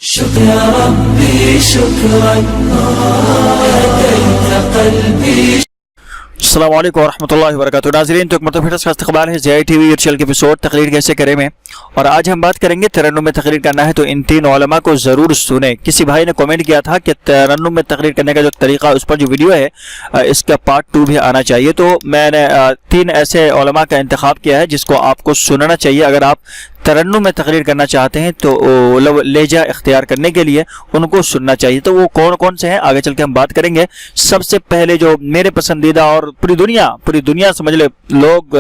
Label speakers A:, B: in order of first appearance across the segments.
A: شكرا ربي شكرا هديت قلبي.
B: السلام علیکم ورحمۃ اللہ وبرکاتہ. ناظرین، تو ایک مرتبہ کا استقبال ہے زی ٹی وی ورچوئل کے ایپیسوڈ تقریر کیسے کریں میں. اور آج ہم بات کریں گے ترنم میں تقریر کرنا ہے تو ان تین علماء کو ضرور سنیں. کسی بھائی نے کمنٹ کیا تھا کہ ترنم میں تقریر کرنے کا جو طریقہ اس پر جو ویڈیو ہے اس کا پارٹ 2 بھی آنا چاہیے. تو میں نے 3 ایسے علماء کا انتخاب کیا ہے جس کو آپ کو سننا چاہیے اگر آپ ترنم میں تقریر کرنا چاہتے ہیں تو لہجہ اختیار کرنے کے لیے ان کو سننا چاہیے. تو وہ کون کون سے ہیں آگے چل کے ہم بات کریں گے. سب سے پہلے جو میرے پسندیدہ اور پوری دنیا سمجھ لے لوگ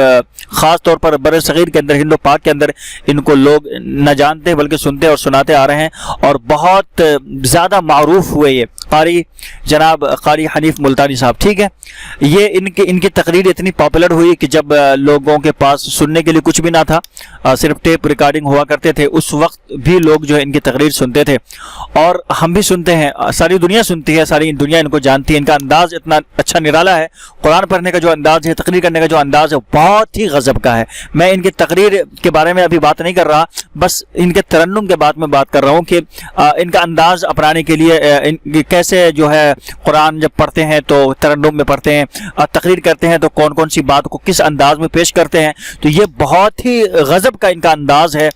B: خاص طور پر بر صغیر کے اندر، ہند و پاک کے اندر ان کو لوگ نہ جانتے بلکہ سنتے اور سناتے آ رہے ہیں اور بہت زیادہ معروف ہوئے یہ قاری جناب قاری حنیف ملتانی صاحب. ٹھیک ہے، یہ ان کی تقریر اتنی پاپولر ہوئی کہ جب لوگوں کے پاس سننے کے لیے کچھ بھی نہ تھا، صرف ٹیپ ریکارڈنگ ہوا کرتے تھے، اس وقت بھی لوگ جو ہے ان کی تقریر سنتے تھے اور ہم بھی سنتے ہیں. ساری دنیا سنتی ہے، ساری دنیا ان کو جانتی ہے. ان کا انداز اتنا اچھا نرالا ہے. قرآن پڑھنے کا جو انداز ہے، تقریر کرنے کا جو انداز ہے، بہت ہی غضب کا ہے. میں ان کی تقریر کے بارے میں ابھی بات نہیں کر رہا، بس ان کے ترنم کے بعد میں بات کر رہا ہوں کہ ان کا انداز اپنانے کے لیے کیسے جو ہے قرآن جب پڑھتے ہیں تو ترنم میں پڑھتے ہیں، تقریر کرتے ہیں تو کون کون سی بات کو کس انداز میں پیش کرتے ہیں. تو یہ بہت ہی غضب کا ان کا انداز ہے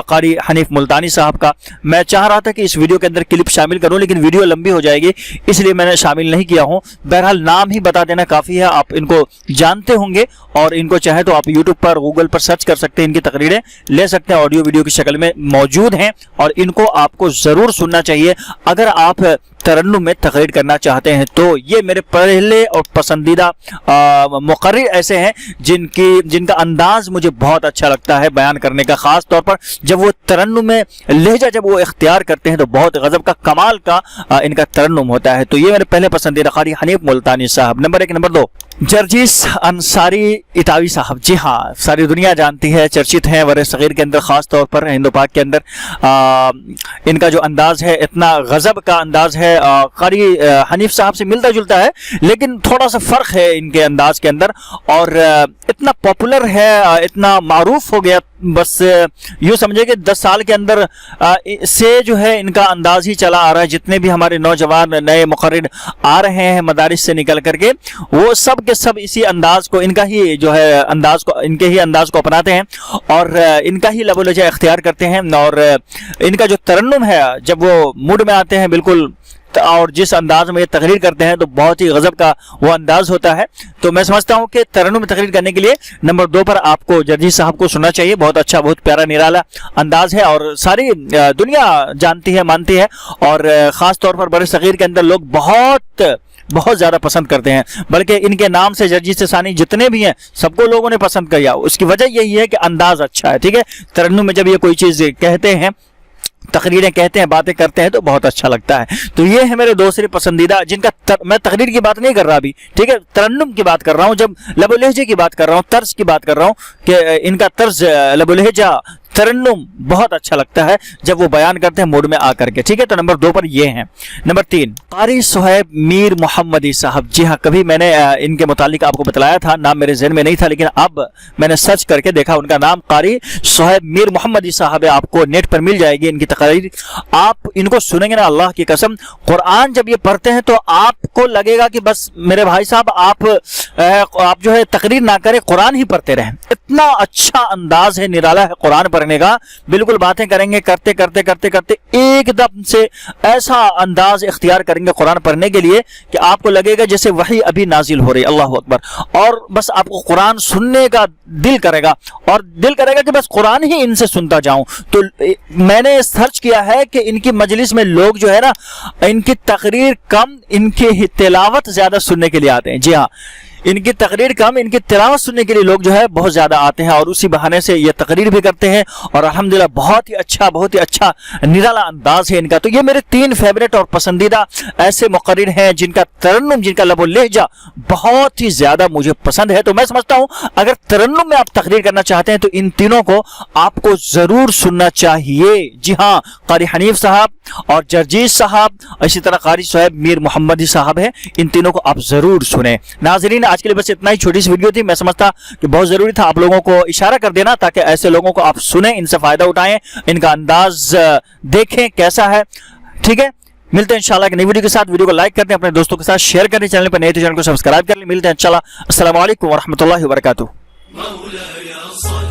B: قاری حنیف ملتانی صاحب کا. میں چاہ رہا تھا کہ اس ویڈیو کے اندر کلپ شامل کروں لیکن ویڈیو لمبی ہو جائے گی، اس لیے میں نے شامل نہیں کیا ہوں. بہرحال نام ہی بتا دینا کافی ہے، آپ ان کو جانتے ہوں گے اور ان کو چاہے تو آپ یوٹیوب پر گوگل پر سرچ کر سکتے ہیں، ان کی تقریریں لے سکتے ہیں، آڈیو ویڈیو کی شکل میں موجود ہیں اور ان کو آپ کو ضرور سننا چاہیے اگر آپ ترنم میں تقریر کرنا چاہتے ہیں. تو یہ میرے پہلے اور پسندیدہ مقرر ایسے ہیں جن کا انداز مجھے بہت اچھا لگتا ہے بیان کرنے کا، خاص طور پر جب وہ ترنم میں لہجہ جب وہ اختیار کرتے ہیں تو بہت غضب کا کمال کا ان کا ترنم ہوتا ہے. تو یہ میرے پہلے پسندیدہ قاری حنیف ملتانی صاحب. نمبر 1. نمبر 2 جرجیس انصاری اٹاوی صاحب. جی ہاں، ساری دنیا جانتی ہے، چرچت ہیں بر صغیر کے اندر، خاص طور پر ہند و پاک کے اندر. ان کا جو انداز ہے اتنا غضب کا انداز ہے، قاری حنیف صاحب سے ملتا جلتا ہے لیکن تھوڑا سا فرق ہے ان کے انداز کے اندر اور اتنا پاپولر ہے، اتنا معروف ہو گیا. بس یوں سمجھے کہ 10 سال کے اندر سے جو ہے ان کا انداز ہی چلا آ رہا ہے. جتنے بھی ہمارے نوجوان نئے مقرر آ رہے ہیں مدارس سے نکل کر کے، وہ سب کے سب اسی انداز کو، ان کا ہی جو ہے انداز کو، ان کے ہی انداز کو اپناتے ہیں اور ان کا ہی لب و لہجہ اختیار کرتے ہیں. اور ان کا جو ترنم ہے جب وہ موڈ میں آتے ہیں بالکل اور جس انداز میں یہ تقریر کرتے ہیں تو بہت ہی غضب کا وہ انداز ہوتا ہے. تو میں سمجھتا ہوں کہ ترنم میں تقریر کرنے کے لیے نمبر 2 پر آپ کو جرجیس صاحب کو سننا چاہیے. بہت اچھا، بہت پیارا نرالا انداز ہے اور ساری دنیا جانتی ہے، مانتی ہے اور خاص طور پر بر صغیر کے اندر لوگ بہت زیادہ پسند کرتے ہیں. بلکہ ان کے نام سے جرجیس ثانی جتنے بھی ہیں سب کو لوگوں نے پسند کیا. اس کی وجہ یہی ہے کہ انداز اچھا ہے. ٹھیک ہے، ترنم میں جب یہ کوئی چیز کہتے ہیں، تقریریں کہتے ہیں، باتیں کرتے ہیں تو بہت اچھا لگتا ہے. تو یہ ہے میرے دوسرے پسندیدہ جن کا میں تقریر کی بات نہیں کر رہا ابھی، ٹھیک ہے، ترنم کی بات کر رہا ہوں. جب لب و لہجے کی بات کر رہا ہوں، طرز کی بات کر رہا ہوں کہ ان کا طرز، لب و لہجہ، ترنم بہت اچھا لگتا ہے جب وہ بیان کرتے ہیں موڈ میں آ کر کے. ٹھیک ہے، تو نمبر 2 پر یہ ہیں. نمبر 3 قاری صہیب میر محمدی صاحب. جی ہاں، کبھی میں نے ان کے متعلق آپ کو بتلایا تھا، نام میرے ذہن میں نہیں تھا لیکن اب میں نے سرچ کر کے دیکھا، ان کا نام قاری صہیب میر محمدی صاحب ہے. آپ کو نیٹ پر مل جائے گی ان کی تقریر. آپ ان کو سنیں گے نا، اللہ کی قسم، قرآن جب یہ پڑھتے ہیں تو آپ کو لگے گا کہ بس میرے بھائی صاحب آپ جو ہے تقریر نہ کریں، قرآن ہی پڑھتے رہیں. اتنا اچھا انداز ہے، نرالا ہے قرآن پڑھنے کا. بالکل باتیں کریں گے، کرتے کرتے کرتے کرتے ایک دم سے ایسا انداز اختیار کریں گے قرآن پڑھنے کے لیے کہ آپ کو لگے گا جیسے وحی ابھی نازل ہو رہی. اللہ اکبر. اور بس آپ کو قرآن سننے کا دل کرے گا اور دل کرے گا کہ بس قرآن ہی ان سے سنتا جاؤں. تو میں نے سرچ کیا ہے کہ ان کی مجلس میں لوگ جو ہے نا، ان کی تقریر کم، ان کی تلاوت زیادہ سننے کے لیے آتے ہیں. جی ہاں، ان کی تقریر کم، ان کی تلاوت سننے کے لیے لوگ جو ہے بہت زیادہ آتے ہیں اور اسی بہانے سے یہ تقریر بھی کرتے ہیں اور الحمدللہ بہت ہی اچھا نرالا انداز ہے ان کا. تو یہ میرے 3 فیوریٹ اور پسندیدہ ایسے مقرر ہیں جن کا ترنم، جن کا لب و لہجہ بہت ہی زیادہ مجھے پسند ہے. تو میں سمجھتا ہوں اگر ترنم میں آپ تقریر کرنا چاہتے ہیں تو ان تینوں کو آپ کو ضرور سننا چاہیے. جی ہاں، قاری حنیف صاحب، اور جرجیز صاحب، اسی طرح قاری صاحب میر محمدی صاحب ہے، ان تینوں کو آپ ضرور سنیں۔ ناظرین آج کے لیے بس اتنا ہی، چھوٹی سی ویڈیو تھی، میں سمجھتا کہ بہت ضروری تھا آپ لوگوں کو اشارہ کر دینا تاکہ ایسے لوگوں کو آپ سنیں، ان سے فائدہ اٹھائیں، ان کا انداز دیکھیں کیسا ہے، ٹھیک ہے۔ ملتے ہیں انشاءاللہ ایک نئی ویڈیو کے ساتھ، ویڈیو کو لائک کر دیں، اپنے دوستوں کے ساتھ شیئر کریں، چینل پر نئے تو چینل کو سبسکرائب کر لیں۔ ملتے ہیں انشاءاللہ، السلام علیکم ورحمۃ اللہ وبرکاتہ۔
A: مولاي صل